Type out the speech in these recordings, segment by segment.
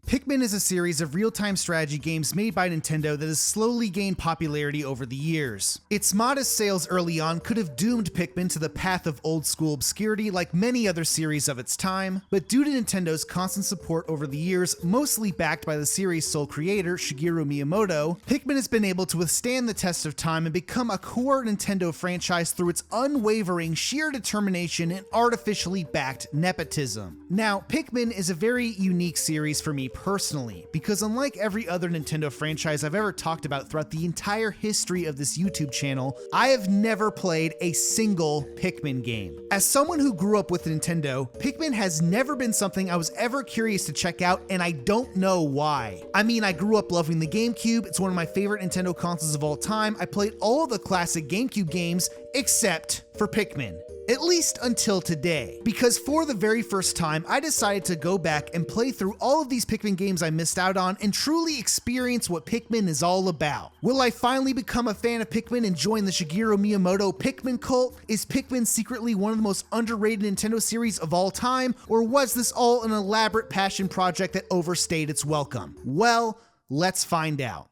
Pikmin is a series of real-time strategy games made by Nintendo that has slowly gained popularity over the years. Its modest sales early on could have doomed Pikmin to the path of old-school obscurity like many other series of its time, but due to Nintendo's constant support over the years, mostly backed by the series' sole creator, Shigeru Miyamoto, Pikmin has been able to withstand the test of time and become a core Nintendo franchise through its unwavering sheer determination and artificially backed nepotism. Now, Pikmin is a very unique series for me personally, because unlike every other Nintendo franchise I've ever talked about throughout the entire history of this YouTube channel, I have never played a single Pikmin game. As someone who grew up with Nintendo, Pikmin has never been something I was ever curious to check out, and I don't know why. I mean, I grew up loving the GameCube, it's one of my favorite Nintendo consoles of all time, I played all of the classic GameCube games, except for Pikmin. At least until today, because for the very first time, I decided to go back and play through all of these Pikmin games I missed out on and truly experience what Pikmin is all about. Will I finally become a fan of Pikmin and join the Shigeru Miyamoto Pikmin cult? Is Pikmin secretly one of the most underrated Nintendo series of all time, or was this all an elaborate passion project that overstayed its welcome? Well, let's find out.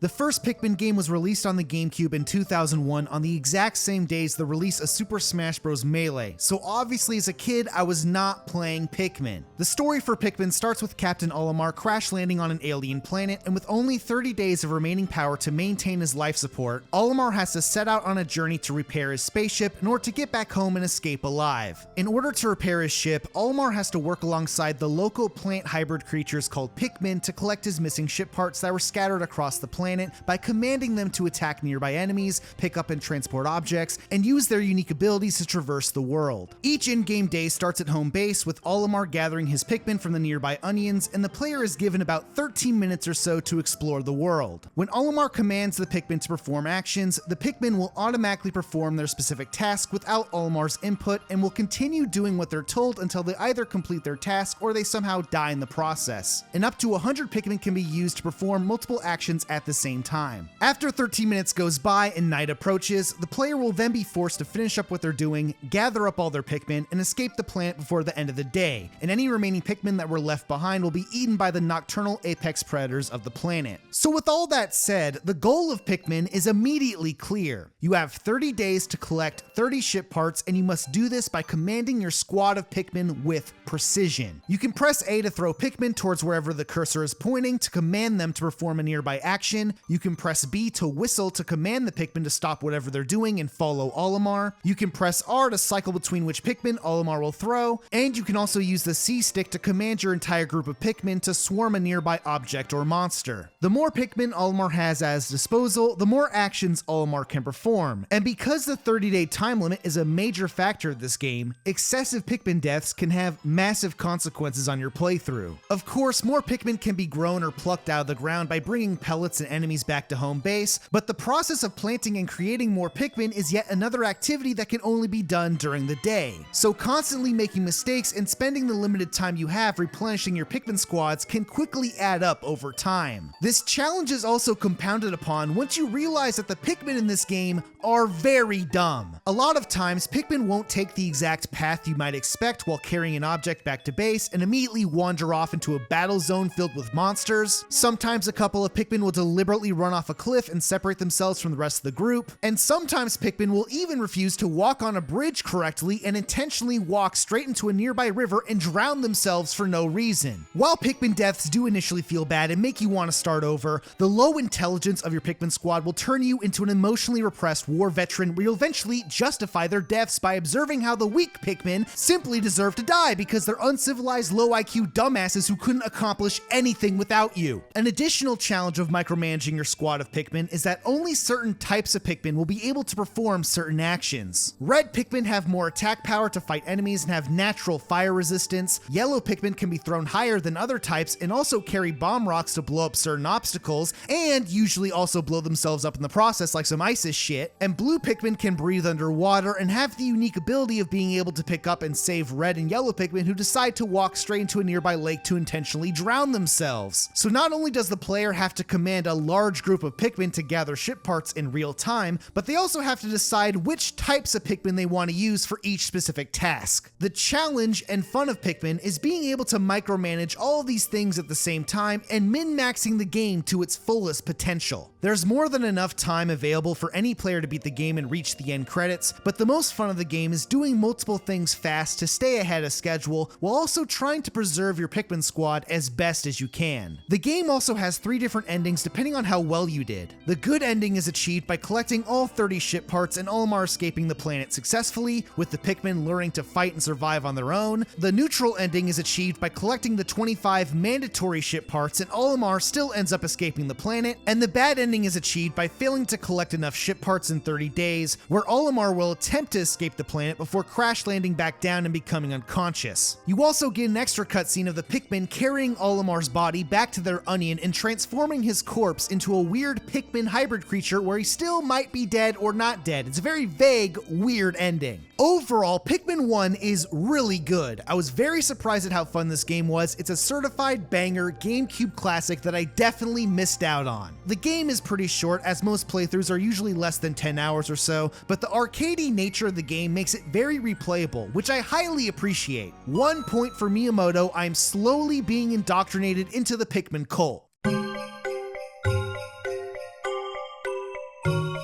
The first Pikmin game was released on the GameCube in 2001 on the exact same day as the release of Super Smash Bros. Melee, so obviously as a kid I was not playing Pikmin. The story for Pikmin starts with Captain Olimar crash landing on an alien planet, and with only 30 days of remaining power to maintain his life support, Olimar has to set out on a journey to repair his spaceship in order to get back home and escape alive. In order to repair his ship, Olimar has to work alongside the local plant hybrid creatures called Pikmin to collect his missing ship parts that were scattered across the planet by commanding them to attack nearby enemies, pick up and transport objects, and use their unique abilities to traverse the world. Each in-game day starts at home base, with Olimar gathering his Pikmin from the nearby onions, and the player is given about 13 minutes or so to explore the world. When Olimar commands the Pikmin to perform actions, the Pikmin will automatically perform their specific task without Olimar's input and will continue doing what they're told until they either complete their task or they somehow die in the process. And up to 100 Pikmin can be used to perform multiple actions at the same time. After 13 minutes goes by and night approaches, the player will then be forced to finish up what they're doing, gather up all their Pikmin, and escape the planet before the end of the day, and any remaining Pikmin that were left behind will be eaten by the nocturnal apex predators of the planet. So with all that said, the goal of Pikmin is immediately clear. You have 30 days to collect 30 ship parts, and you must do this by commanding your squad of Pikmin with precision. You can press A to throw Pikmin towards wherever the cursor is pointing to command them to perform a nearby action. You can press B to whistle to command the Pikmin to stop whatever they're doing and follow Olimar. You can press R to cycle between which Pikmin Olimar will throw, and you can also use the C stick to command your entire group of Pikmin to swarm a nearby object or monster. The more Pikmin Olimar has at his disposal, the more actions Olimar can perform. And because the 30-day time limit is a major factor of this game, excessive Pikmin deaths can have massive consequences on your playthrough. Of course, more Pikmin can be grown or plucked out of the ground by bringing pellets and enemies back to home base, but the process of planting and creating more Pikmin is yet another activity that can only be done during the day. So constantly making mistakes and spending the limited time you have replenishing your Pikmin squads can quickly add up over time. This challenge is also compounded upon once you realize that the Pikmin in this game are very dumb. A lot of times, Pikmin won't take the exact path you might expect while carrying an object back to base and immediately wander off into a battle zone filled with monsters. Sometimes a couple of Pikmin will deliberately run off a cliff and separate themselves from the rest of the group, and sometimes Pikmin will even refuse to walk on a bridge correctly and intentionally walk straight into a nearby river and drown themselves for no reason. While Pikmin deaths do initially feel bad and make you want to start over, the low intelligence of your Pikmin squad will turn you into an emotionally repressed war veteran where you'll eventually justify their deaths by observing how the weak Pikmin simply deserve to die because they're uncivilized low IQ dumbasses who couldn't accomplish anything without you. An additional challenge of micromanaging your squad of Pikmin is that only certain types of Pikmin will be able to perform certain actions. Red Pikmin have more attack power to fight enemies and have natural fire resistance. Yellow Pikmin can be thrown higher than other types and also carry bomb rocks to blow up certain obstacles, and usually also blow themselves up in the process like some ISIS shit. And blue Pikmin can breathe underwater and have the unique ability of being able to pick up and save red and yellow Pikmin who decide to walk straight into a nearby lake to intentionally drown themselves. So not only does the player have to command a large group of Pikmin to gather ship parts in real time, but they also have to decide which types of Pikmin they want to use for each specific task. The challenge and fun of Pikmin is being able to micromanage all of these things at the same time and min-maxing the game to its fullest potential. There's more than enough time available for any player to beat the game and reach the end credits, but the most fun of the game is doing multiple things fast to stay ahead of schedule while also trying to preserve your Pikmin squad as best as you can. The game also has 3 different endings depending on how well you did. The good ending is achieved by collecting all 30 ship parts and Olimar escaping the planet successfully, with the Pikmin learning to fight and survive on their own. The neutral ending is achieved by collecting the 25 mandatory ship parts and Olimar still ends up escaping the planet. And the bad ending is achieved by failing to collect enough ship parts in 30 days, where Olimar will attempt to escape the planet before crash landing back down and becoming unconscious. You also get an extra cutscene of the Pikmin carrying Olimar's body back to their onion and transforming his corpse into a weird Pikmin hybrid creature where he still might be dead or not dead. It's a very vague, weird ending. Overall, Pikmin 1 is really good. I was very surprised at how fun this game was. It's a certified banger GameCube classic that I definitely missed out on. The game is pretty short, as most playthroughs are usually less than 10 hours or so, but the arcadey nature of the game makes it very replayable, which I highly appreciate. 1 point for Miyamoto. I'm slowly being indoctrinated into the Pikmin cult.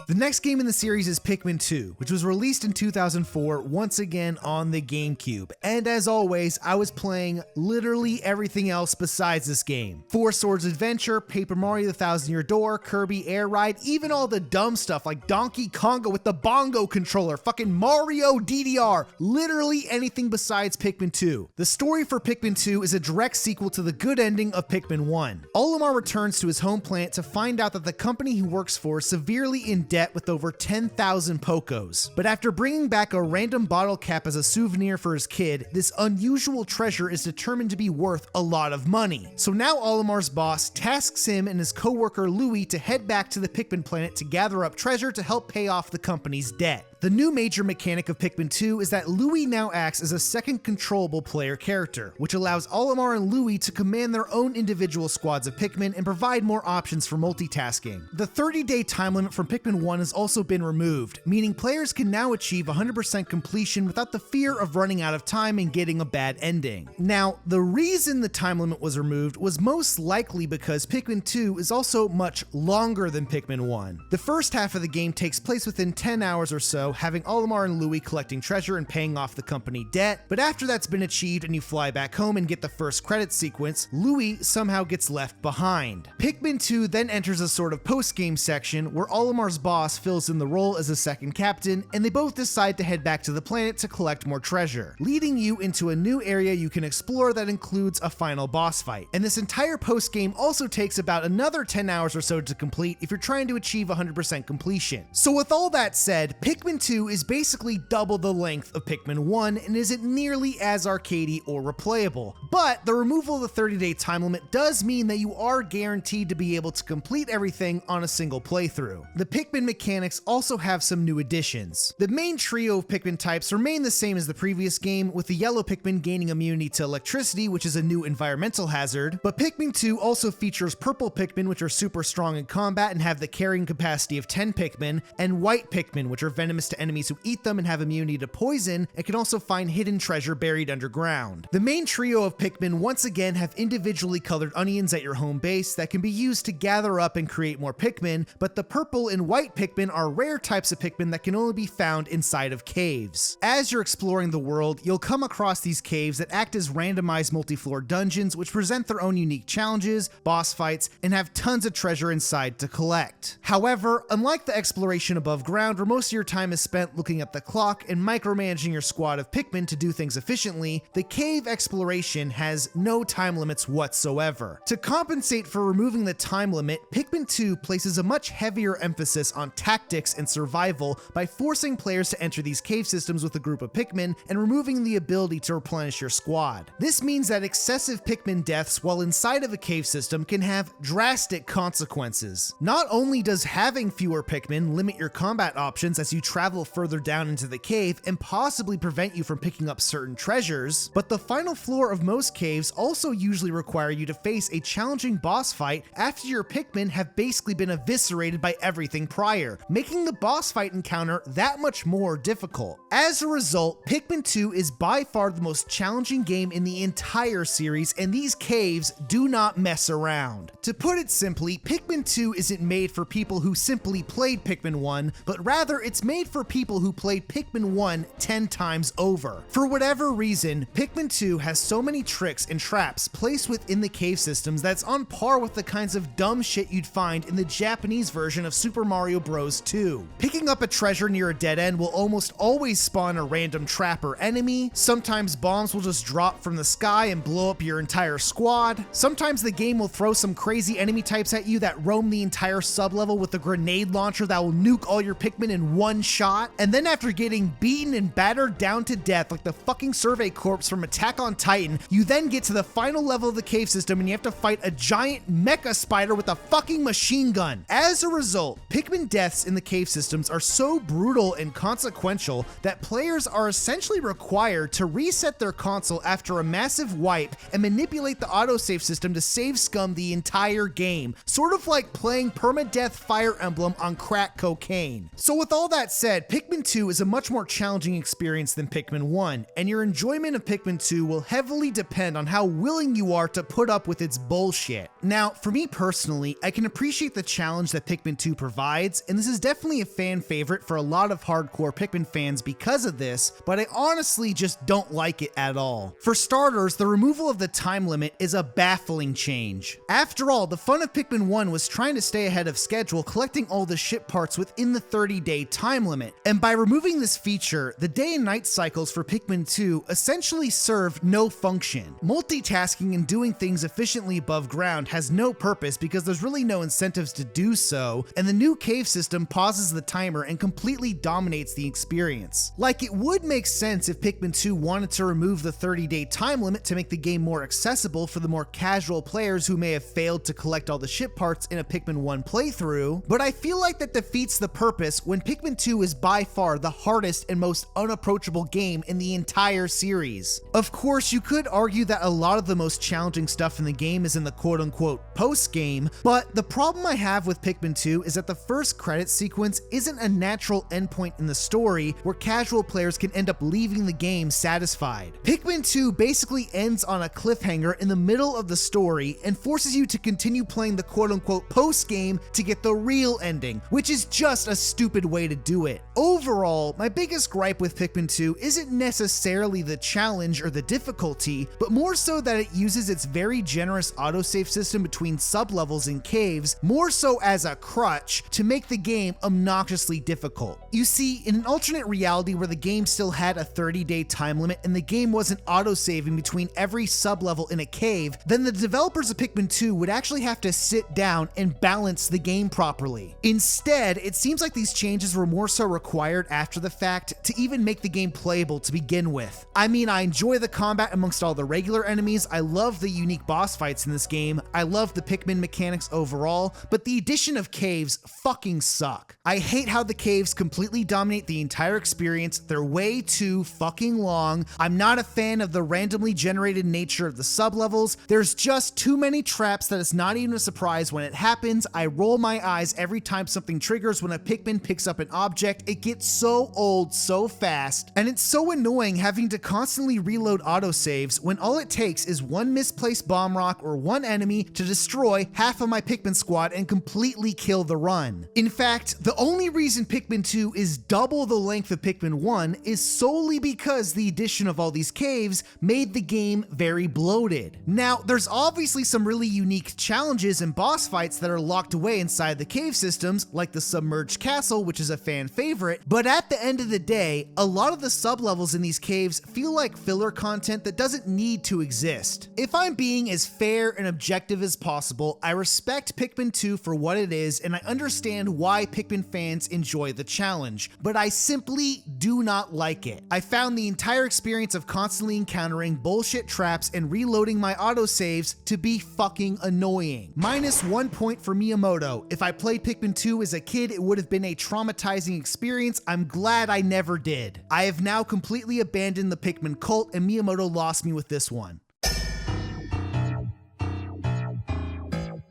The next game in the series is Pikmin 2, which was released in 2004, once again on the GameCube. And as always, I was playing literally everything else besides this game. Four Swords Adventure, Paper Mario the Thousand Year Door, Kirby Air Ride, even all the dumb stuff like Donkey Konga with the bongo controller, fucking Mario DDR, literally anything besides Pikmin 2. The story for Pikmin 2 is a direct sequel to the good ending of Pikmin 1. Olimar returns to his home planet to find out that the company he works for is severely in debt with over 10,000 Pokos. But after bringing back a random bottle cap as a souvenir for his kid, this unusual treasure is determined to be worth a lot of money. So now Olimar's boss tasks him and his co-worker Louie to head back to the Pikmin planet to gather up treasure to help pay off the company's debt. The new major mechanic of Pikmin 2 is that Louie now acts as a second controllable player character, which allows Olimar and Louie to command their own individual squads of Pikmin and provide more options for multitasking. The 30-day time limit from Pikmin 1 has also been removed, meaning players can now achieve 100% completion without the fear of running out of time and getting a bad ending. Now, the reason the time limit was removed was most likely because Pikmin 2 is also much longer than Pikmin 1. The first half of the game takes place within 10 hours or so, having Olimar and Louie collecting treasure and paying off the company debt, but after that's been achieved and you fly back home and get the first credits sequence, Louie somehow gets left behind. Pikmin 2 then enters a sort of post-game section where Olimar's boss fills in the role as a second captain, and they both decide to head back to the planet to collect more treasure, leading you into a new area you can explore that includes a final boss fight. And this entire post-game also takes about another 10 hours or so to complete if you're trying to achieve 100% completion. So with all that said, Pikmin 2 is basically double the length of Pikmin 1 and isn't nearly as arcadey or replayable. But the removal of the 30-day time limit does mean that you are guaranteed to be able to complete everything on a single playthrough. The Pikmin mechanics also have some new additions. The main trio of Pikmin types remain the same as the previous game, with the yellow Pikmin gaining immunity to electricity, which is a new environmental hazard, but Pikmin 2 also features purple Pikmin, which are super strong in combat and have the carrying capacity of 10 Pikmin, and white Pikmin, which are venomous to enemies who eat them and have immunity to poison, and can also find hidden treasure buried underground. The main trio of Pikmin once again have individually colored onions at your home base that can be used to gather up and create more Pikmin, but the purple and white Pikmin are rare types of Pikmin that can only be found inside of caves. As you're exploring the world, you'll come across these caves that act as randomized multi-floor dungeons which present their own unique challenges, boss fights, and have tons of treasure inside to collect. However, unlike the exploration above ground where most of your time is spent looking at the clock and micromanaging your squad of Pikmin to do things efficiently, the cave exploration has no time limits whatsoever. To compensate for removing the time limit, Pikmin 2 places a much heavier emphasis on tactics and survival by forcing players to enter these cave systems with a group of Pikmin and removing the ability to replenish your squad. This means that excessive Pikmin deaths while inside of a cave system can have drastic consequences. Not only does having fewer Pikmin limit your combat options as you travel travel further down into the cave and possibly prevent you from picking up certain treasures, but the final floor of most caves also usually require you to face a challenging boss fight after your Pikmin have basically been eviscerated by everything prior, making the boss fight encounter that much more difficult. As a result, Pikmin 2 is by far the most challenging game in the entire series, and these caves do not mess around. To put it simply, Pikmin 2 isn't made for people who simply played Pikmin 1, but rather it's made for people who played Pikmin 1 10 times over. For whatever reason, Pikmin 2 has so many tricks and traps placed within the cave systems that's on par with the kinds of dumb shit you'd find in the Japanese version of Super Mario Bros. 2. Picking up a treasure near a dead end will almost always spawn a random trap or enemy. Sometimes bombs will just drop from the sky and blow up your entire squad. Sometimes the game will throw some crazy enemy types at you that roam the entire sublevel with a grenade launcher that will nuke all your Pikmin in one shot. And then after getting beaten and battered down to death like the fucking Survey Corps from Attack on Titan, you then get to the final level of the cave system and you have to fight a giant mecha spider with a fucking machine gun. As a result, Pikmin deaths in the cave systems are so brutal and consequential that players are essentially required to reset their console after a massive wipe and manipulate the autosave system to save scum the entire game, sort of like playing permadeath Fire Emblem on crack cocaine. So with all that said, Pikmin 2 is a much more challenging experience than Pikmin 1, and your enjoyment of Pikmin 2 will heavily depend on how willing you are to put up with its bullshit. Now, for me personally, I can appreciate the challenge that Pikmin 2 provides, and this is definitely a fan favorite for a lot of hardcore Pikmin fans because of this, but I honestly just don't like it at all. For starters, the removal of the time limit is a baffling change. After all, the fun of Pikmin 1 was trying to stay ahead of schedule, collecting all the ship parts within the 30-day time limit, and by removing this feature, the day and night cycles for Pikmin 2 essentially serve no function. Multitasking and doing things efficiently above ground has no purpose because there's really no incentives to do so, and the new cave system pauses the timer and completely dominates the experience. Like, it would make sense if Pikmin 2 wanted to remove the 30-day time limit to make the game more accessible for the more casual players who may have failed to collect all the ship parts in a Pikmin 1 playthrough, but I feel like that defeats the purpose when Pikmin 2 is by far the hardest and most unapproachable game in the entire series. Of course, you could argue that a lot of the most challenging stuff in the game is in the quote-unquote post-game, but the problem I have with Pikmin 2 is that the first credits sequence isn't a natural endpoint in the story where casual players can end up leaving the game satisfied. Pikmin 2 basically ends on a cliffhanger in the middle of the story and forces you to continue playing the quote-unquote post-game to get the real ending, which is just a stupid way to do it. Overall, my biggest gripe with Pikmin 2 isn't necessarily the challenge or the difficulty, but more so that it uses its very generous autosave system between sublevels and caves more so as a crutch to make the game obnoxiously difficult. You see, in an alternate reality where the game still had a 30-day time limit and the game wasn't autosaving between every sublevel in a cave, then the developers of Pikmin 2 would actually have to sit down and balance the game properly. Instead, it seems like these changes were more so required after the fact to even make the game playable to begin with. I mean, I enjoy the combat amongst all the regular enemies, I love the unique boss fights in this game, I love the Pikmin mechanics overall, but the addition of caves fucking suck. I hate how the caves completely dominate the entire experience, they're way too fucking long, I'm not a fan of the randomly generated nature of the sublevels, there's just too many traps that it's not even a surprise when it happens, I roll my eyes every time something triggers when a Pikmin picks up an object, it gets so old so fast, and it's so annoying having to constantly reload autosaves when all it takes is one misplaced bomb rock or one enemy to destroy half of my Pikmin squad and completely kill the run. In fact, the only reason Pikmin 2 is double the length of Pikmin 1 is solely because the addition of all these caves made the game very bloated. Now, there's obviously some really unique challenges and boss fights that are locked away inside the cave systems, like the submerged castle, which is a fan favorite, but at the end of the day, a lot of the sublevels in these caves feel like filler content that doesn't need to exist. If I'm being as fair and objective as possible, I respect Pikmin 2 for what it is, and I understand why Pikmin fans enjoy the challenge, but I simply do not like it. I found the entire experience of constantly encountering bullshit traps and reloading my autosaves to be fucking annoying. -1 point for Miyamoto. If I played Pikmin 2 as a kid, it would have been a traumatizing experience I'm glad I never did. I have now completely abandoned the Pikmin cult, and Miyamoto lost me with this one.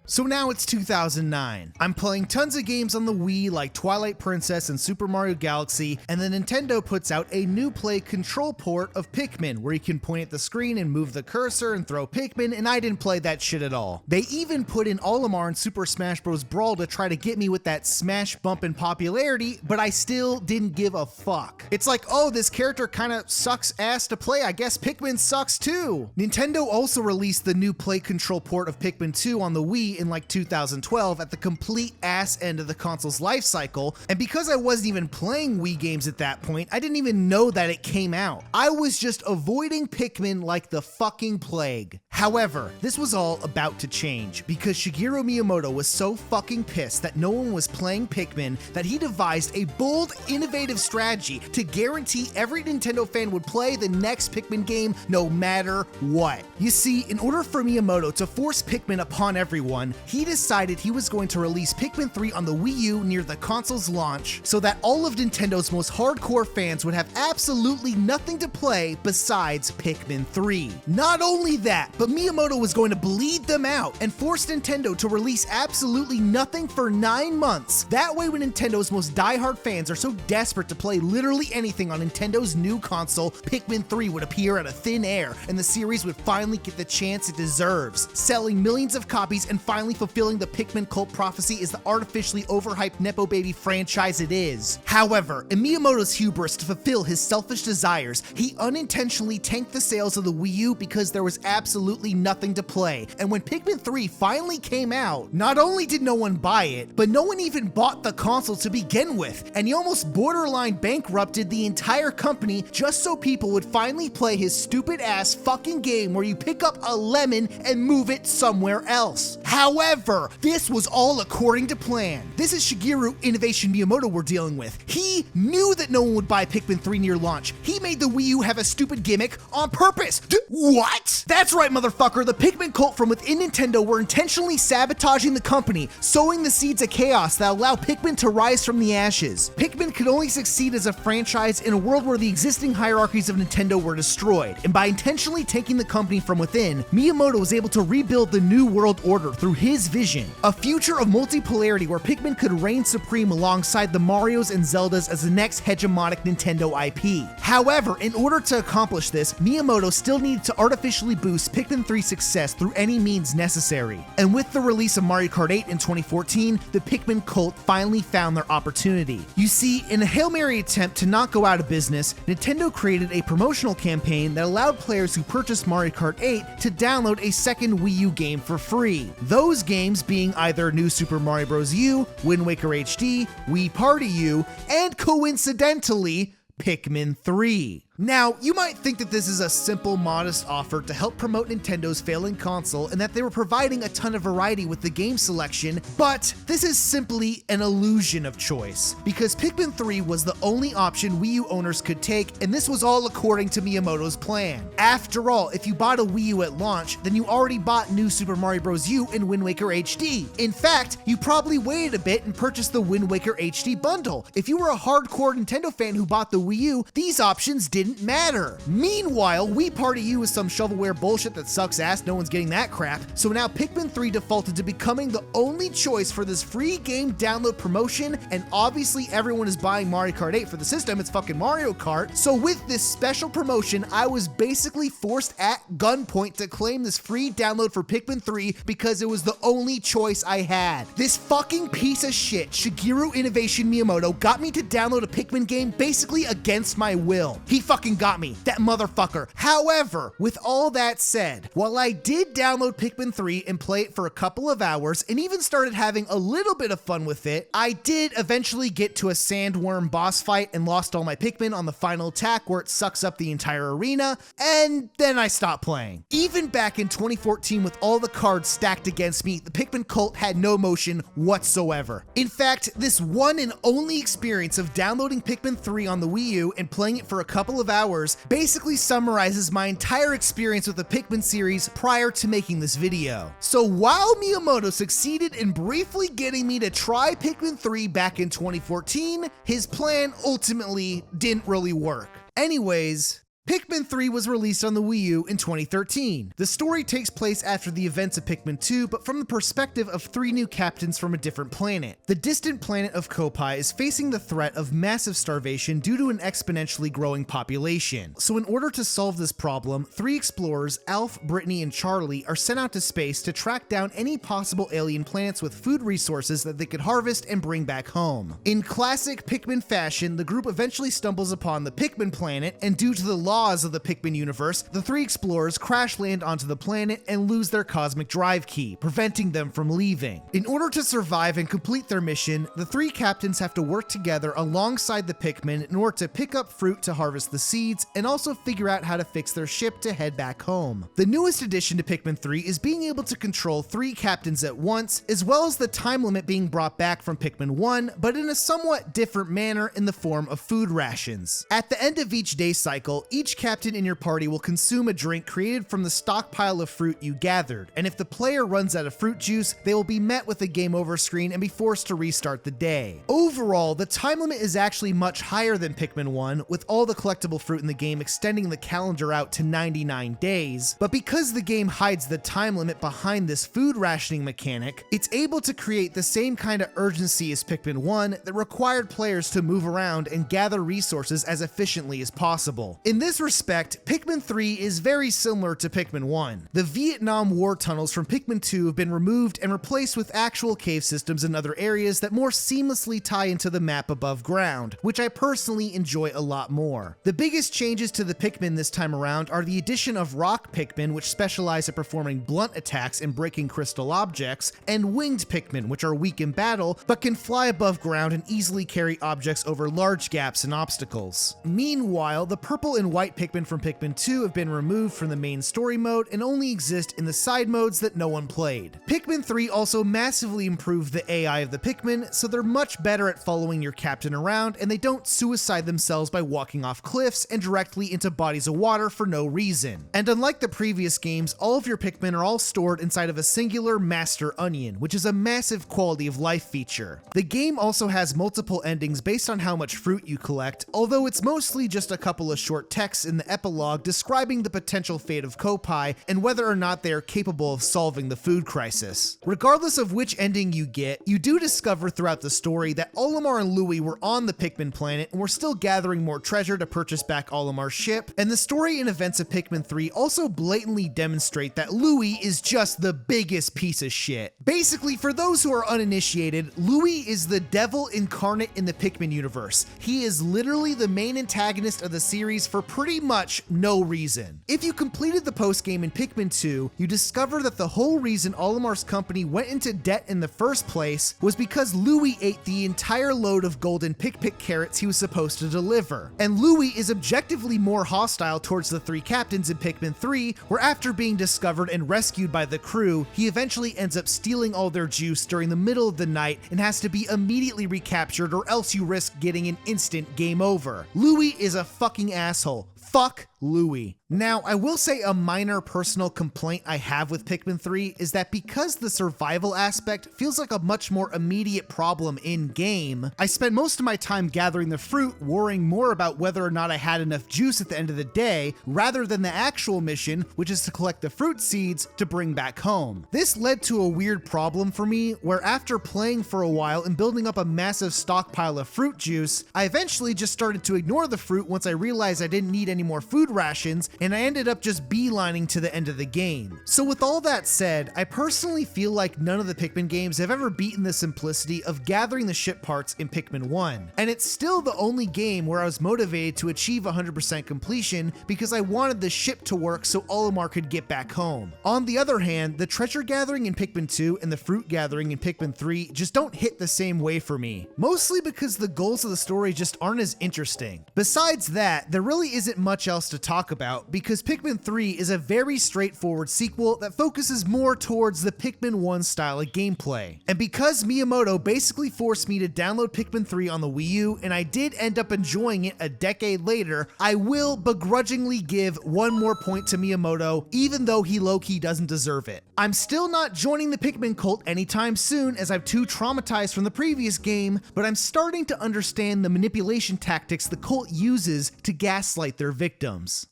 So now it's 2009. I'm playing tons of games on the Wii like Twilight Princess and Super Mario Galaxy, and then Nintendo puts out a new Play Control port of Pikmin where you can point at the screen and move the cursor and throw Pikmin, and I didn't play that shit at all. They even put in Olimar in Super Smash Bros. Brawl to try to get me with that smash bump in popularity, but I still didn't give a fuck. It's like, oh, this character kinda sucks ass to play, I guess Pikmin sucks too. Nintendo also released the new Play Control port of Pikmin 2 on the Wii in like 2012 at the complete ass end of the console's life cycle, and because I wasn't even playing Wii games at that point, I didn't even know that it came out. I was just avoiding Pikmin like the fucking plague. However, this was all about to change because Shigeru Miyamoto was so fucking pissed that no one was playing Pikmin that he devised a bold, innovative strategy to guarantee every Nintendo fan would play the next Pikmin game no matter what. You see, in order for Miyamoto to force Pikmin upon everyone, he decided he was going to release Pikmin 3 on the Wii U near the console's launch so that all of Nintendo's most hardcore fans would have absolutely nothing to play besides Pikmin 3. Not only that, but Miyamoto was going to bleed them out and force Nintendo to release absolutely nothing for 9 months. That way, when Nintendo's most diehard fans are so desperate to play literally anything on Nintendo's new console, Pikmin 3 would appear out of thin air and the series would finally get the chance it deserves, selling millions of copies and finally fulfilling the Pikmin cult prophecy as the artificially overhyped Nepo Baby franchise it is. However, in Miyamoto's hubris to fulfill his selfish desires, he unintentionally tanked the sales of the Wii U because there was absolutely nothing to play, and when Pikmin 3 finally came out, not only did no one buy it, but no one even bought the console to begin with, and he almost borderline bankrupted the entire company just so people would finally play his stupid ass fucking game where you pick up a lemon and move it somewhere else. However, this was all according to plan. This is Shigeru Innovation Miyamoto we're dealing with. He knew that no one would buy Pikmin 3 near launch. He made the Wii U have a stupid gimmick on purpose. What? That's right, motherfucker. The Pikmin cult from within Nintendo were intentionally sabotaging the company, sowing the seeds of chaos that allow Pikmin to rise from the ashes. Pikmin could only succeed as a franchise in a world where the existing hierarchies of Nintendo were destroyed, and by intentionally taking the company from within, Miyamoto was able to rebuild the new world order through his vision, a future of multipolarity where Pikmin could reign supreme alongside the Marios and Zeldas as the next hegemonic Nintendo IP. However, in order to accomplish this, Miyamoto still needed to artificially boost Pikmin 3's success through any means necessary. And with the release of Mario Kart 8 in 2014, the Pikmin cult finally found their opportunity. You see, in a Hail Mary attempt to not go out of business, Nintendo created a promotional campaign that allowed players who purchased Mario Kart 8 to download a second Wii U game for free. Those games being either New Super Mario Bros. U, Wind Waker HD, Wii Party U, and coincidentally, Pikmin 3. Now, you might think that this is a simple, modest offer to help promote Nintendo's failing console and that they were providing a ton of variety with the game selection, but this is simply an illusion of choice, because Pikmin 3 was the only option Wii U owners could take, and this was all according to Miyamoto's plan. After all, if you bought a Wii U at launch, then you already bought New Super Mario Bros. U and Wind Waker HD. In fact, you probably waited a bit and purchased the Wind Waker HD bundle. If you were a hardcore Nintendo fan who bought the Wii U, these options didn't matter. Meanwhile, Wii Party U is some shovelware bullshit that sucks ass, no one's getting that crap, so now Pikmin 3 defaulted to becoming the only choice for this free game download promotion, and obviously everyone is buying Mario Kart 8 for the system, it's fucking Mario Kart, so with this special promotion, I was basically forced at gunpoint to claim this free download for Pikmin 3 because it was the only choice I had. This fucking piece of shit, Shigeru Innovation Miyamoto, got me to download a Pikmin game basically against my will. He fucking got me, that motherfucker. However, with all that said, while I did download Pikmin 3 and play it for a couple of hours and even started having a little bit of fun with it, I did eventually get to a sandworm boss fight and lost all my Pikmin on the final attack where it sucks up the entire arena, and then I stopped playing. Even back in 2014 with all the cards stacked against me, the Pikmin cult had no motion whatsoever. In fact, this one and only experience of downloading Pikmin 3 on the Wii U and playing it for a couple of of hours basically summarizes my entire experience with the Pikmin series prior to making this video. So while Miyamoto succeeded in briefly getting me to try Pikmin 3 back in 2014, his plan ultimately didn't really work. Anyways, Pikmin 3 was released on the Wii U in 2013. The story takes place after the events of Pikmin 2, but from the perspective of 3 new captains from a different planet. The distant planet of Kopai is facing the threat of massive starvation due to an exponentially growing population. So in order to solve this problem, 3 explorers, Alf, Brittany, and Charlie, are sent out to space to track down any possible alien planets with food resources that they could harvest and bring back home. In classic Pikmin fashion, the group eventually stumbles upon the Pikmin planet, and due to the laws of the Pikmin universe, the 3 explorers crash land onto the planet and lose their cosmic drive key, preventing them from leaving. In order to survive and complete their mission, the 3 captains have to work together alongside the Pikmin in order to pick up fruit to harvest the seeds, and also figure out how to fix their ship to head back home. The newest addition to Pikmin 3 is being able to control 3 captains at once, as well as the time limit being brought back from Pikmin 1, but in a somewhat different manner in the form of food rations. At the end of each day cycle, each captain in your party will consume a drink created from the stockpile of fruit you gathered, and if the player runs out of fruit juice, they will be met with a game over screen and be forced to restart the day. Overall, the time limit is actually much higher than Pikmin 1, with all the collectible fruit in the game extending the calendar out to 99 days, but because the game hides the time limit behind this food rationing mechanic, it's able to create the same kind of urgency as Pikmin 1 that required players to move around and gather resources as efficiently as possible. In this respect, Pikmin 3 is very similar to Pikmin 1. The Vietnam War tunnels from Pikmin 2 have been removed and replaced with actual cave systems in other areas that more seamlessly tie into the map above ground, which I personally enjoy a lot more. The biggest changes to the Pikmin this time around are the addition of Rock Pikmin, which specialize at performing blunt attacks and breaking crystal objects, and Winged Pikmin, which are weak in battle but can fly above ground and easily carry objects over large gaps and obstacles. Meanwhile, the purple and white Pikmin from Pikmin 2 have been removed from the main story mode and only exist in the side modes that no one played. Pikmin 3 also massively improved the AI of the Pikmin, so they're much better at following your captain around, and they don't suicide themselves by walking off cliffs and directly into bodies of water for no reason. And unlike the previous games, all of your Pikmin are all stored inside of a singular master onion, which is a massive quality of life feature. The game also has multiple endings based on how much fruit you collect, although it's mostly just a couple of short texts in the epilogue describing the potential fate of Kopai and whether or not they are capable of solving the food crisis. Regardless of which ending you get, you do discover throughout the story that Olimar and Louie were on the Pikmin planet and were still gathering more treasure to purchase back Olimar's ship, and the story and events of Pikmin 3 also blatantly demonstrate that Louie is just the biggest piece of shit. Basically, for those who are uninitiated, Louie is the devil incarnate in the Pikmin universe. He is literally the main antagonist of the series for pretty much no reason. If you completed the post-game in Pikmin 2, you discover that the whole reason Olimar's company went into debt in the first place was because Louie ate the entire load of golden Pikmin carrots he was supposed to deliver. And Louie is objectively more hostile towards the 3 captains in Pikmin 3, where after being discovered and rescued by the crew, he eventually ends up stealing all their juice during the middle of the night and has to be immediately recaptured, or else you risk getting an instant game over. Louie is a fucking asshole. Fuck Louie. Now, I will say a minor personal complaint I have with Pikmin 3 is that because the survival aspect feels like a much more immediate problem in-game, I spent most of my time gathering the fruit worrying more about whether or not I had enough juice at the end of the day, rather than the actual mission, which is to collect the fruit seeds to bring back home. This led to a weird problem for me, where after playing for a while and building up a massive stockpile of fruit juice, I eventually just started to ignore the fruit once I realized I didn't need any more food rations, and I ended up just beelining to the end of the game. So with all that said, I personally feel like none of the Pikmin games have ever beaten the simplicity of gathering the ship parts in Pikmin 1, and it's still the only game where I was motivated to achieve 100% completion because I wanted the ship to work so Olimar could get back home. On the other hand, the treasure gathering in Pikmin 2 and the fruit gathering in Pikmin 3 just don't hit the same way for me, mostly because the goals of the story just aren't as interesting. Besides that, there really isn't much else to talk about because Pikmin 3 is a very straightforward sequel that focuses more towards the Pikmin 1 style of gameplay. And because Miyamoto basically forced me to download Pikmin 3 on the Wii U, and I did end up enjoying it a decade later, I will begrudgingly give one more point to Miyamoto, even though he low-key doesn't deserve it. I'm still not joining the Pikmin cult anytime soon, as I'm too traumatized from the previous game, but I'm starting to understand the manipulation tactics the cult uses to gaslight their victims.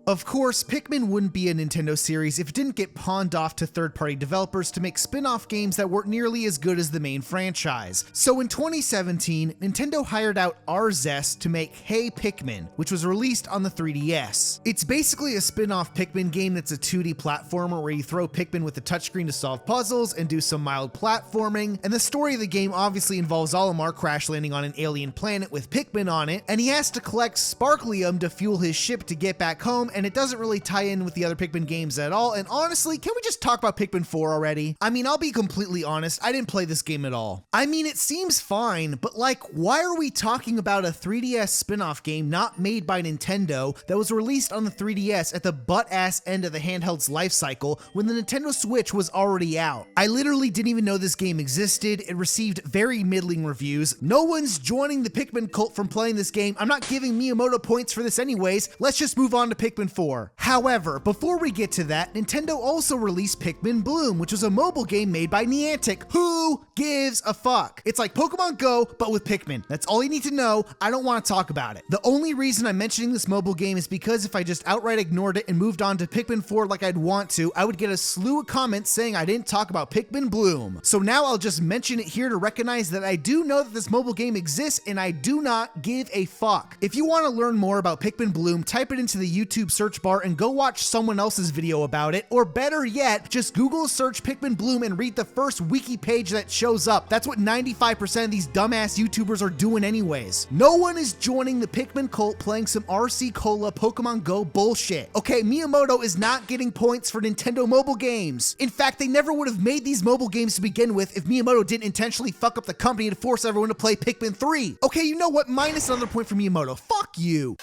Of course, Pikmin wouldn't be a Nintendo series if it didn't get pawned off to third-party developers to make spin-off games that weren't nearly as good as the main franchise. So in 2017, Nintendo hired out RZest to make Hey Pikmin, which was released on the 3DS. It's basically a spin-off Pikmin game that's a 2D platformer where you throw Pikmin with a touchscreen to solve puzzles and do some mild platforming, and the story of the game obviously involves Olimar crash landing on an alien planet with Pikmin on it, and he has to collect Sparklium to fuel his ship to get back home, and it doesn't really tie in with the other Pikmin games at all. And honestly, can we just talk about Pikmin 4 already? I mean, I'll be completely honest, I didn't play this game at all. I mean, it seems fine, but like, why are we talking about a 3DS spin-off game not made by Nintendo that was released on the 3DS at the butt-ass end of the handheld's life cycle when the Nintendo Switch was already out? I literally didn't even know this game existed. It received very middling reviews. No one's joining the Pikmin cult from playing this game. I'm not giving Miyamoto points for this anyways. Let's just move on to Pikmin 4. However, before we get to that, Nintendo also released Pikmin Bloom, which was a mobile game made by Niantic. Who gives a fuck? It's like Pokemon Go, but with Pikmin. That's all you need to know. I don't want to talk about it. The only reason I'm mentioning this mobile game is because if I just outright ignored it and moved on to Pikmin 4 like I'd want to, I would get a slew of comments saying I didn't talk about Pikmin Bloom. So now I'll just mention it here to recognize that I do know that this mobile game exists and I do not give a fuck. If you want to learn more about Pikmin Bloom, type it into the YouTube search bar and go watch someone else's video about it, or better yet, just Google search Pikmin Bloom and read the first wiki page that shows up. That's what 95% of these dumbass YouTubers are doing anyways. No one is joining the Pikmin cult playing some RC Cola Pokemon Go bullshit. Okay, Miyamoto is not getting points for Nintendo mobile games. In fact, they never would have made these mobile games to begin with if Miyamoto didn't intentionally fuck up the company to force everyone to play Pikmin 3. Okay, you know what? Minus another point for Miyamoto. Fuck you.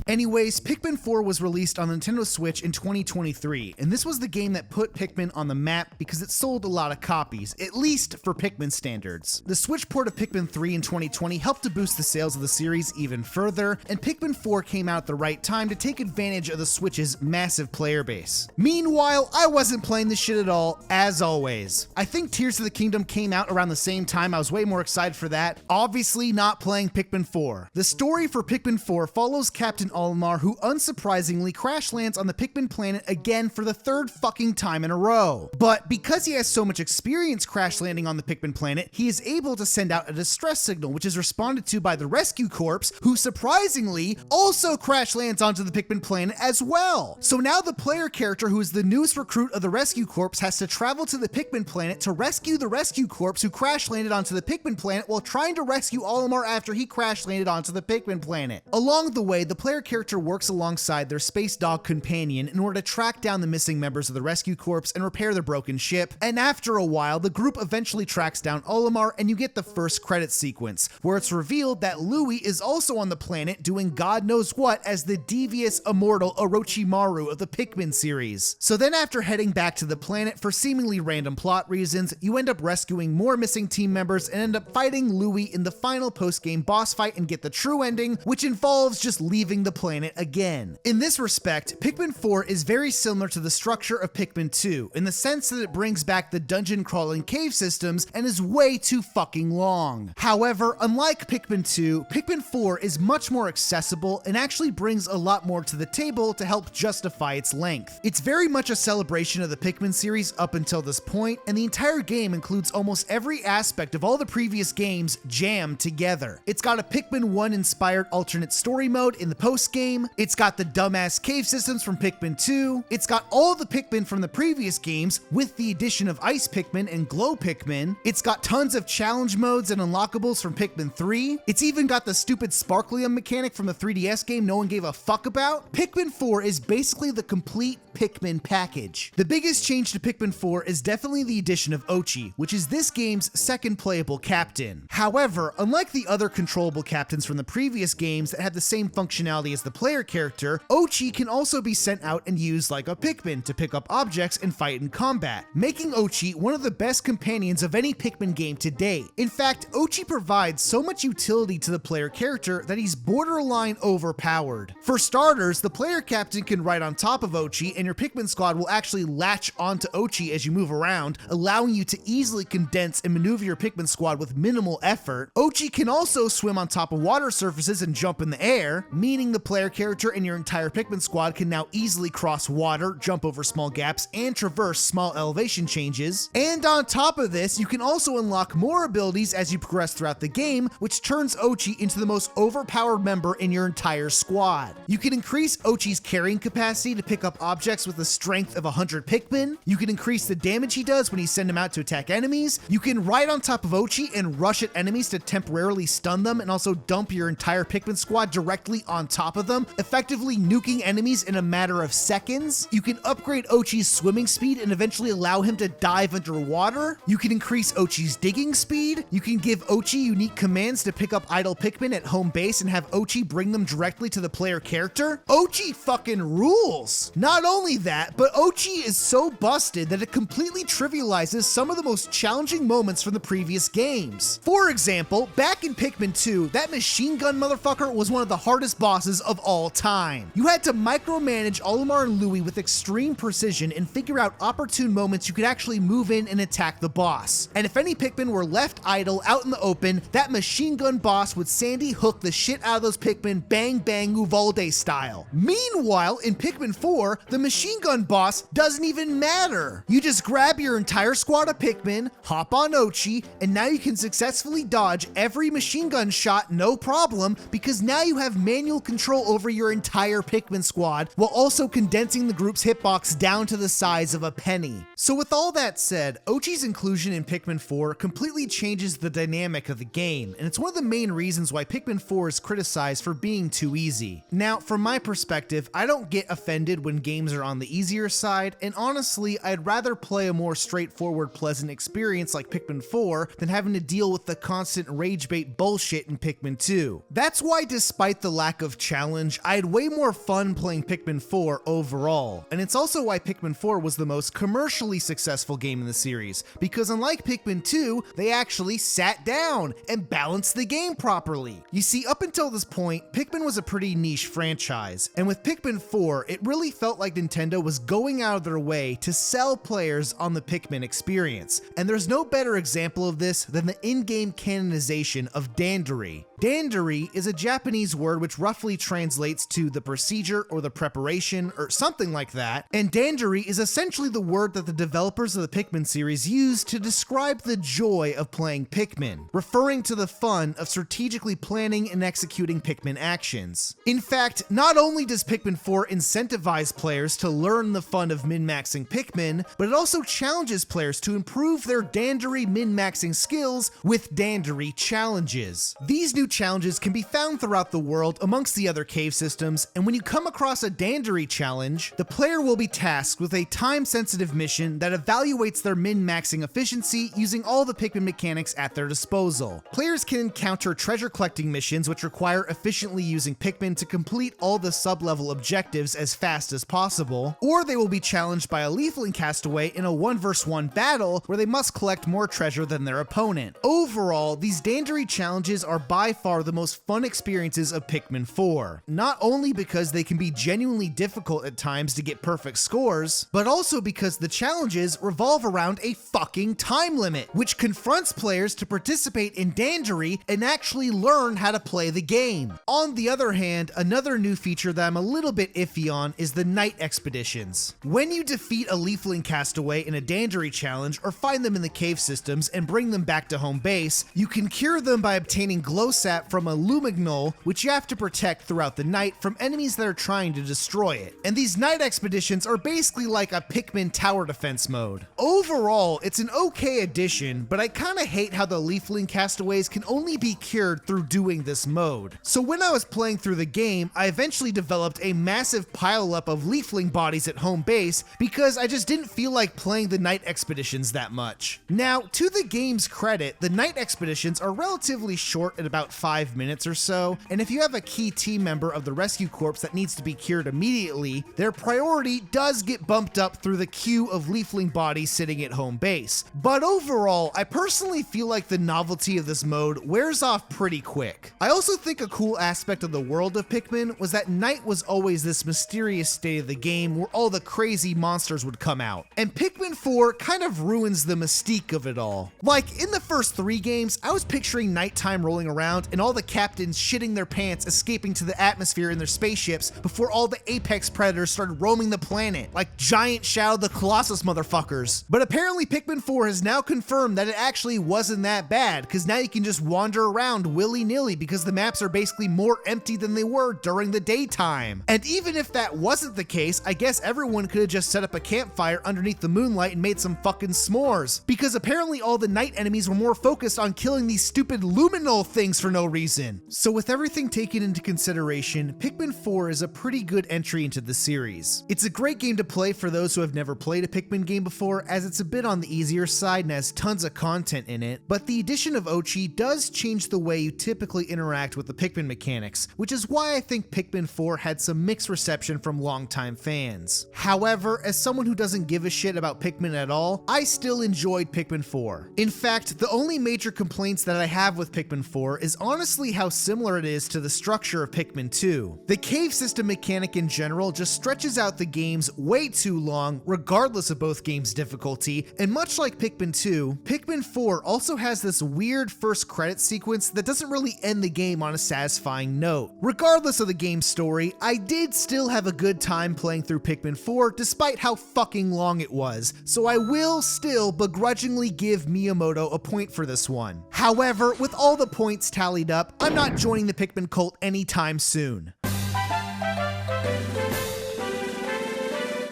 Anyways, Pikmin 4 was released on the Nintendo Switch in 2023, and this was the game that put Pikmin on the map because it sold a lot of copies, at least for Pikmin standards. The Switch port of Pikmin 3 in 2020 helped to boost the sales of the series even further, and Pikmin 4 came out at the right time to take advantage of the Switch's massive player base. Meanwhile, I wasn't playing this shit at all, as always. I think Tears of the Kingdom came out around the same time. I was way more excited for that. Obviously not playing Pikmin 4. The story for Pikmin 4 follows Captain Olimar, who unsurprisingly crash lands on the Pikmin planet again for the third fucking time in a row. But because he has so much experience crash landing on the Pikmin planet, he is able to send out a distress signal, which is responded to by the Rescue Corps, who surprisingly also crash lands onto the Pikmin planet as well. So now the player character, who is the newest recruit of the Rescue Corps, has to travel to the Pikmin planet to rescue the Rescue Corps who crash landed onto the Pikmin planet while trying to rescue Olimar after he crash landed onto the Pikmin planet. Along the way, the player character works alongside their space dog companion in order to track down the missing members of the Rescue Corps and repair their broken ship, and after a while, the group eventually tracks down Olimar and you get the first credits sequence, where it's revealed that Louie is also on the planet doing God knows what as the devious immortal Orochimaru of the Pikmin series. So then after heading back to the planet for seemingly random plot reasons, you end up rescuing more missing team members and end up fighting Louie in the final post-game boss fight and get the true ending, which involves just leaving the planet again. In this respect, Pikmin 4 is very similar to the structure of Pikmin 2, in the sense that it brings back the dungeon crawling cave systems and is way too fucking long. However, unlike Pikmin 2, Pikmin 4 is much more accessible and actually brings a lot more to the table to help justify its length. It's very much a celebration of the Pikmin series up until this point, and the entire game includes almost every aspect of all the previous games jammed together. It's got a Pikmin 1 inspired inspired alternate story mode in the post-game. It's got the dumbass cave systems from Pikmin 2. It's got all the Pikmin from the previous games with the addition of Ice Pikmin and Glow Pikmin. It's got tons of challenge modes and unlockables from Pikmin 3. It's even got the stupid Sparklium mechanic from the 3DS game no one gave a fuck about. Pikmin 4 is basically the complete Pikmin package. The biggest change to Pikmin 4 is definitely the addition of Ochi, which is this game's second playable captain. However, unlike the other controllable captains from the previous games that had the same functionality as the player character, Ochi can also be sent out and used like a Pikmin to pick up objects and fight in combat, making Ochi one of the best companions of any Pikmin game to date. In fact, Ochi provides so much utility to the player character that he's borderline overpowered. For starters, the player captain can ride on top of Ochi, and your Pikmin squad will actually latch onto Ochi as you move around, allowing you to easily condense and maneuver your Pikmin squad with minimal effort. Ochi can also swim on top of water surfaces and jump in the air, meaning the player character and your entire Pikmin squad can now easily cross water, jump over small gaps, and traverse small elevation changes. And on top of this, you can also unlock more abilities as you progress throughout the game, which turns Ochi into the most overpowered member in your entire squad. You can increase Ochi's carrying capacity to pick up objects with a strength of 100 Pikmin. You can increase the damage he does when you send him out to attack enemies. You can ride on top of Ochi and rush at enemies to temporarily stun them and also dump your entire Pikmin squad directly on top of them, effectively nuking enemies in a matter of seconds. You can upgrade Ochi's swimming speed and eventually allow him to dive underwater. You can increase Ochi's digging speed. You can give Ochi unique commands to pick up idle Pikmin at home base and have Ochi bring them directly to the player character. Ochi fucking rules! Not only that, but Ochi is so busted that it completely trivializes some of the most challenging moments from the previous games. For example, back in Pikmin 2, that machine gun motherfucker was one of the hardest bosses of all time. You had to micromanage Olimar and Louie with extreme precision and figure out opportune moments you could actually move in and attack the boss. And if any Pikmin were left idle out in the open, that machine gun boss would Sandy Hook the shit out of those Pikmin bang bang Uvalde style. Meanwhile, in Pikmin 4, the machine gun boss doesn't even matter. You just grab your entire squad of Pikmin, hop on Ochi, and now you can successfully dodge every machine gun shot no problem, because now you have manual control over your entire Pikmin squad while also condensing the group's hitbox down to the size of a penny. So with all that said, Ochi's inclusion in Pikmin 4 completely changes the dynamic of the game, and it's one of the main reasons why Pikmin 4 is criticized for being too easy. Now, from my perspective, I don't get offended when games are on the easier side, and honestly, I'd rather play a more straightforward, pleasant experience like Pikmin 4 than having to deal with the constant rage bait bullshit in Pikmin 2. That's why, despite the lack of challenge, I had way more fun playing Pikmin 4 overall, and it's also why Pikmin 4 was the most commercially successful game in the series, because unlike Pikmin 2, they actually sat down and balanced the game properly. You see, up until this point, Pikmin was a pretty niche franchise, and with Pikmin 4, it really felt like Nintendo was going out of their way to sell players on the Pikmin experience, and there's no better example of this than the in-game canonization of Dandori. Dandori is a Japanese word which roughly translates to the procedure or the preparation or something like that, and Dandori is essentially the word that the developers of the Pikmin series used to describe the joy of playing Pikmin, referring to the fun of strategically planning and executing Pikmin actions. In fact, not only does Pikmin 4 incentivize players to learn the fun of min-maxing Pikmin, but it also challenges players to improve their Dandori min-maxing skills with Dandori challenges. These new challenges can be found throughout the world amongst the other cave systems, and when you come across a Dandori challenge, the player will be tasked with a time-sensitive mission that evaluates their min-maxing efficiency using all the Pikmin mechanics at their disposal. Players can encounter treasure collecting missions which require efficiently using Pikmin to complete all the sub-level objectives as fast as possible, or they will be challenged by a Leafling castaway in a 1v1 battle where they must collect more treasure than their opponent. Overall, these Dandori challenges are by far the most fun experiences of Pikmin 4, not only because they can be genuinely difficult at times to get perfect scores, but also because the challenges revolve around a fucking time limit, which confronts players to participate in Dandori and actually learn how to play the game. On the other hand, another new feature that I'm a little bit iffy on is the night expeditions. When you defeat a Leafling castaway in a Dandori challenge or find them in the cave systems and bring them back to home base, you can cure them by obtaining glow sap from a Lumignol, which you have to protect throughout the night from enemies that are trying to destroy it. And these night expeditions are basically like a Pikmin tower defense mode. Overall, it's an okay addition, but I kinda hate how the Leafling castaways can only be cured through doing this mode. So when I was playing through the game, I eventually developed a massive pileup of Leafling bodies at home base because I just didn't feel like playing the night expeditions that much. Now, to the game's credit, the night expeditions are relatively short at about 5 minutes or so, and if you have a key team member of the rescue corps that needs to be cured immediately, their priority does get bumped up through the queue of Leafling bodies sitting at home base. But overall, I personally feel like the novelty of this mode wears off pretty quick. I also think a cool aspect of the world of Pikmin was that night was always this mysterious state of the game where all the crazy monsters would come out, and Pikmin 4 kind of ruins the mystique of it all. Like, in the first 3 games, I was picturing nighttime rolling around and all the captains shitting their pants escaping to the atmosphere in their spaceships before all the apex predators started roaming the planet, like giant Shadow the Colossus motherfuckers. But apparently Pikmin 4 has now confirmed that it actually wasn't that bad, because now you can just wander around willy-nilly because the maps are basically more empty than they were during the daytime. And even if that wasn't the case, I guess everyone could have just set up a campfire underneath the moonlight and made some fucking s'mores, because apparently all the night enemies were more focused on killing these stupid luminol things for no reason. So with everything taken into consideration, Pikmin 4 is a pretty good entry into the series. It's a great game to play for those who have never played a Pikmin game before, as it's a bit on the easier side and has tons of content in it, but the addition of Ochi does change the way you typically interact with the Pikmin mechanics, which is why I think Pikmin 4 had some mixed reception from longtime fans. However, as someone who doesn't give a shit about Pikmin at all, I still enjoyed Pikmin 4. In fact, the only major complaints that I have with Pikmin 4 is honestly how similar it is to the structure of Pikmin 2. The cave system mechanic in general just stretches out the games way too long, regardless of both games' difficulty, and much like Pikmin 2, Pikmin 4 also has this weird first credit sequence that doesn't really end the game on a satisfying note. Regardless of the game's story, I did still have a good time playing through Pikmin 4 despite how fucking long it was, so I will still begrudgingly give Miyamoto a point for this one. However, with all the points tallied up, I'm not joining the Pikmin cult anytime soon.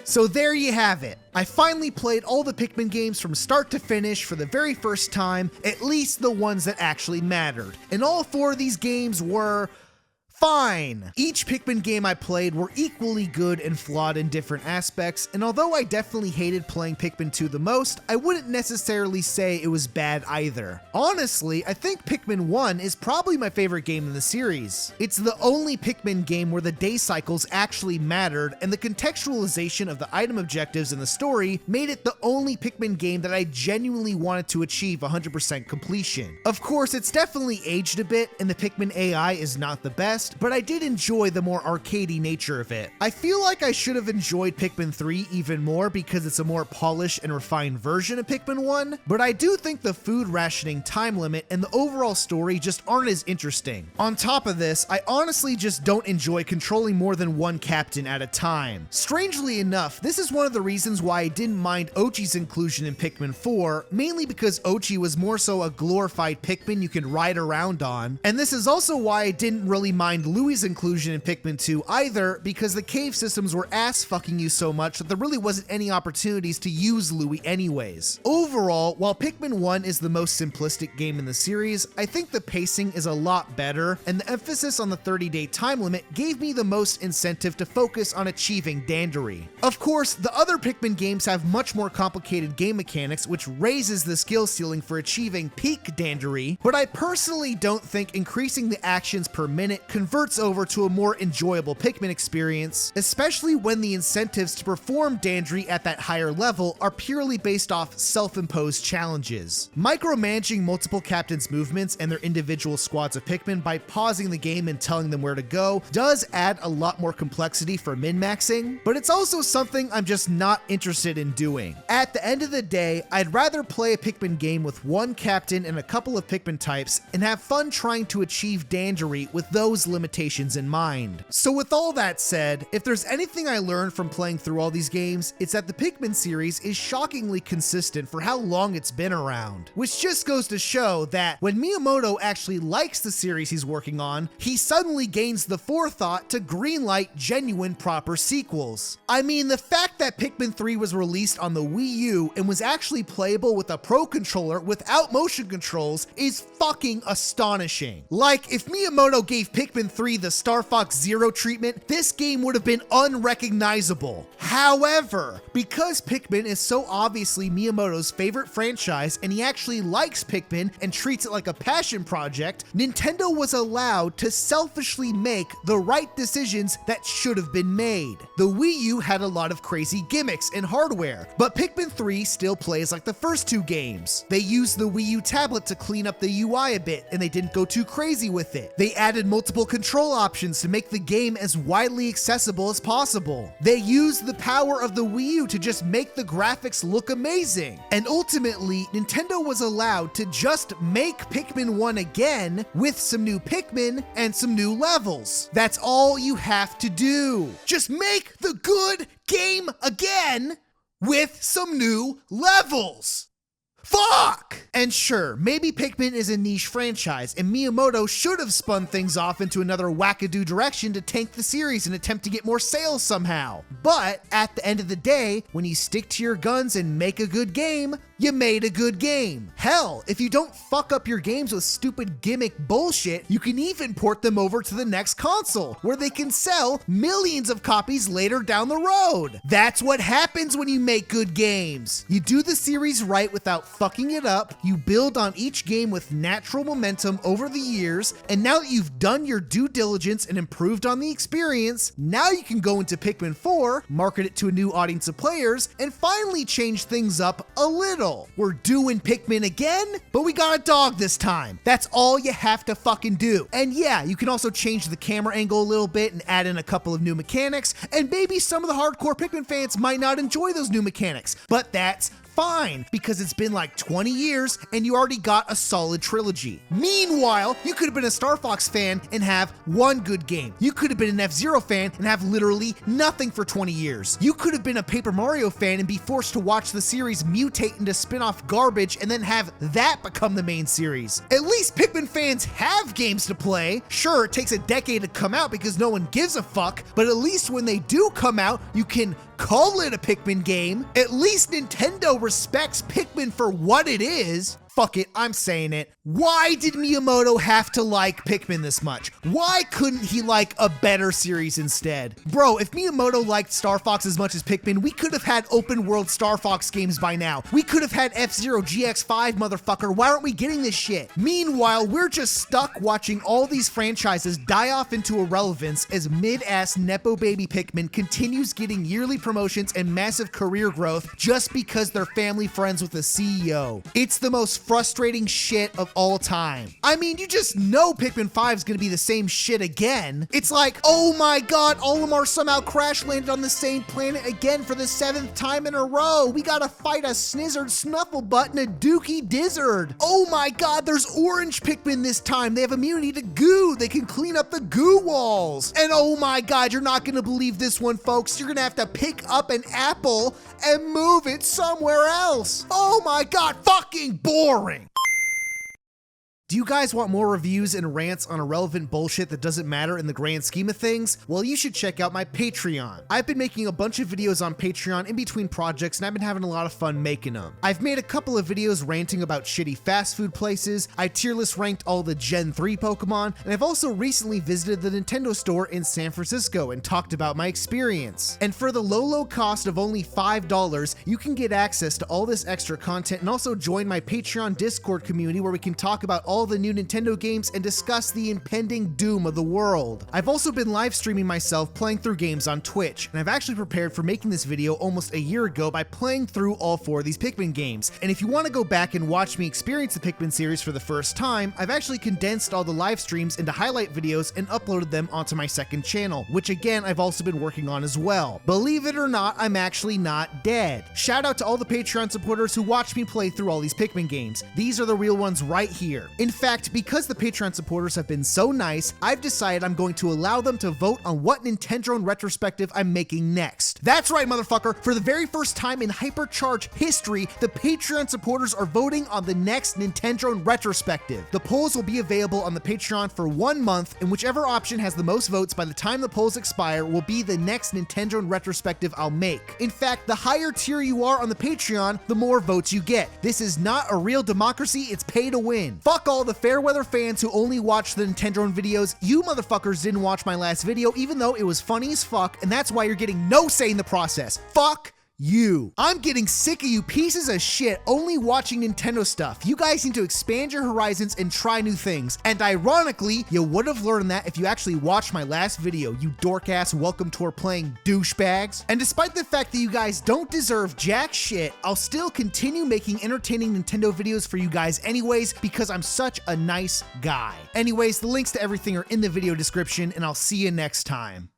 So there you have it. I finally played all the Pikmin games from start to finish for the very first time, at least the ones that actually mattered. And all 4 of these games were fine. Each Pikmin game I played were equally good and flawed in different aspects, and although I definitely hated playing Pikmin 2 the most, I wouldn't necessarily say it was bad either. Honestly, I think Pikmin 1 is probably my favorite game in the series. It's the only Pikmin game where the day cycles actually mattered, and the contextualization of the item objectives in the story made it the only Pikmin game that I genuinely wanted to achieve 100% completion. Of course, it's definitely aged a bit, and the Pikmin AI is not the best, but I did enjoy the more arcadey nature of it. I feel like I should have enjoyed Pikmin 3 even more because it's a more polished and refined version of Pikmin 1, but I do think the food rationing time limit and the overall story just aren't as interesting. On top of this, I honestly just don't enjoy controlling more than one captain at a time. Strangely enough, this is one of the reasons why I didn't mind Ochi's inclusion in Pikmin 4, mainly because Ochi was more so a glorified Pikmin you can ride around on, and this is also why I didn't really mind Louie's inclusion in Pikmin 2 either, because the cave systems were ass fucking you so much that there really wasn't any opportunities to use Louie anyways. Overall, while Pikmin 1 is the most simplistic game in the series, I think the pacing is a lot better, and the emphasis on the 30-day time limit gave me the most incentive to focus on achieving Dandery. Of course, the other Pikmin games have much more complicated game mechanics, which raises the skill ceiling for achieving peak Dandery, but I personally don't think increasing the actions per minute converts over to a more enjoyable Pikmin experience, especially when the incentives to perform Dandery at that higher level are purely based off self-imposed challenges. Micromanaging multiple captains' movements and their individual squads of Pikmin by pausing the game and telling them where to go does add a lot more complexity for min-maxing, but it's also something I'm just not interested in doing. At the end of the day, I'd rather play a Pikmin game with one captain and a couple of Pikmin types and have fun trying to achieve Dandery with those limitations in mind. So with all that said, if there's anything I learned from playing through all these games, it's that the Pikmin series is shockingly consistent for how long it's been around. Which just goes to show that when Miyamoto actually likes the series he's working on, he suddenly gains the forethought to greenlight genuine proper sequels. I mean, the fact that Pikmin 3 was released on the Wii U and was actually playable with a Pro Controller without motion controls is fucking astonishing. Like, if Miyamoto gave Pikmin 3 the Star Fox Zero treatment, this game would have been unrecognizable. However, because Pikmin is so obviously Miyamoto's favorite franchise and he actually likes Pikmin and treats it like a passion project, Nintendo was allowed to selfishly make the right decisions that should have been made. The Wii U had a lot of crazy gimmicks and hardware, but Pikmin 3 still plays like the first two games. They used the Wii U tablet to clean up the UI a bit, and they didn't go too crazy with it. They added multiple control options to make the game as widely accessible as possible. They used the power of the Wii U to just make the graphics look amazing. And ultimately, Nintendo was allowed to just make Pikmin 1 again with some new Pikmin and some new levels. That's all you have to do. Just make the good game again with some new levels. Fuck! And sure, maybe Pikmin is a niche franchise, and Miyamoto should have spun things off into another wackadoo direction to tank the series and attempt to get more sales somehow. But at the end of the day, when you stick to your guns and make a good game, you made a good game. Hell, if you don't fuck up your games with stupid gimmick bullshit, you can even port them over to the next console, where they can sell millions of copies later down the road. That's what happens when you make good games. You do the series right without fucking it up, you build on each game with natural momentum over the years, and now that you've done your due diligence and improved on the experience, now you can go into Pikmin 4, market it to a new audience of players, and finally change things up a little. We're doing Pikmin again, but we got a dog this time. That's all you have to fucking do. And yeah, you can also change the camera angle a little bit and add in a couple of new mechanics, and maybe some of the hardcore Pikmin fans might not enjoy those new mechanics, but that's fine, because it's been like 20 years and you already got a solid trilogy. Meanwhile, you could have been a Star Fox fan and have one good game. You could have been an F-Zero fan and have literally nothing for 20 years. You could have been a Paper Mario fan and be forced to watch the series mutate into spin-off garbage and then have that become the main series. At least Pikmin fans have games to play. Sure, it takes a decade to come out because no one gives a fuck, but at least when they do come out, you can call it a Pikmin game. At least Nintendo respects Pikmin for what it is. Fuck it, I'm saying it. Why did Miyamoto have to like Pikmin this much? Why couldn't he like a better series instead? Bro, if Miyamoto liked Star Fox as much as Pikmin, we could have had open world Star Fox games by now. We could have had F-Zero GX5, motherfucker. Why aren't we getting this shit? Meanwhile, we're just stuck watching all these franchises die off into irrelevance as mid-ass Nepo baby Pikmin continues getting yearly promotions and massive career growth just because they're family friends with the CEO. It's the most frustrating shit of all time. I mean, you just know Pikmin 5 is gonna be the same shit again. It's like, oh my god, all of them are somehow crash landed on the same planet again for the 7th time in a row. We gotta fight a Snizzard Snufflebutt and a Dookie Dizzard. Oh my god, there's orange Pikmin this time. They have immunity to goo. They can clean up the goo walls. And oh my god, you're not gonna believe this one, folks. You're gonna have to pick up an apple and move it somewhere else. Oh my god, fucking boring. Do you guys want more reviews and rants on irrelevant bullshit that doesn't matter in the grand scheme of things? Well, you should check out my Patreon. I've been making a bunch of videos on Patreon in between projects, and I've been having a lot of fun making them. I've made a couple of videos ranting about shitty fast food places, I tier list ranked all the Gen 3 Pokemon, and I've also recently visited the Nintendo store in San Francisco and talked about my experience. And for the low cost of only $5, you can get access to all this extra content and also join my Patreon Discord community where we can talk about all the new Nintendo games and discuss the impending doom of the world. I've also been live streaming myself playing through games on Twitch, and I've actually prepared for making this video almost a year ago by playing through all 4 of these Pikmin games. And if you want to go back and watch me experience the Pikmin series for the first time, I've actually condensed all the live streams into highlight videos and uploaded them onto my second channel, which again I've also been working on as well. Believe it or not, I'm actually not dead. Shout out to all the Patreon supporters who watch me play through all these Pikmin games. These are the real ones right here. In fact, because the Patreon supporters have been so nice, I've decided I'm going to allow them to vote on what Nintendrone retrospective I'm making next. That's right, motherfucker. For the very first time in Hypercharge history, the Patreon supporters are voting on the next Nintendrone retrospective. The polls will be available on the Patreon for 1 month, and whichever option has the most votes by the time the polls expire will be the next Nintendrone retrospective I'll make. In fact, the higher tier you are on the Patreon, the more votes you get. This is not a real democracy, it's pay to win. Fuck all the Fairweather fans who only watch the Nintendrone videos. You motherfuckers didn't watch my last video even though it was funny as fuck, and that's why you're getting no say in the process. Fuck you. I'm getting sick of you pieces of shit only watching Nintendo stuff. You guys need to expand your horizons and try new things. And ironically, you would have learned that if you actually watched my last video, you dork-ass welcome tour playing douchebags. And despite the fact that you guys don't deserve jack shit, I'll still continue making entertaining Nintendo videos for you guys anyways because I'm such a nice guy. Anyways, the links to everything are in the video description, and I'll see you next time.